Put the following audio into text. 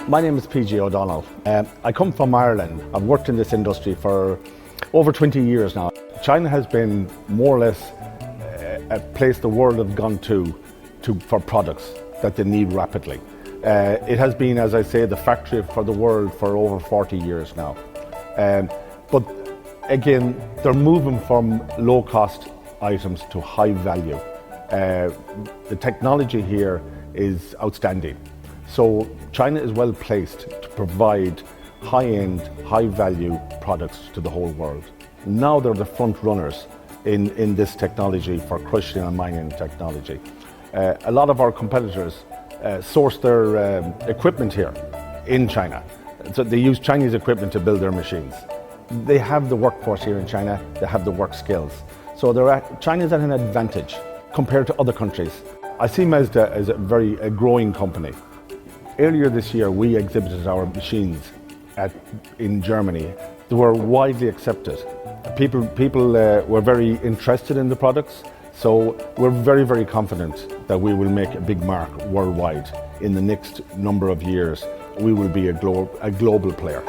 My name is PG O'Donnell. I come from Ireland. I've worked in this industry for over 20 years now. China has been more or less a place the world have gone to for products that they need rapidly. It has been, as I say, the factory for the world for over 40 years now. But again, they're moving from low-cost items to high value. The technology here is outstanding. So China is well placed to provide high-end, high-value products to the whole world. Now they're the front runners in this technology for crushing and mining technology. A lot of our competitors source their equipment here in China. So they use Chinese equipment to build their machines. They have the workforce here in China, they have the work skills. So China's at an advantage compared to other countries. I see Mazda as a growing company. Earlier this year, we exhibited our machines in Germany. They were widely accepted. People were very interested in the products, so we're very, very confident that we will make a big mark worldwide. In the next number of years, we will be a global player.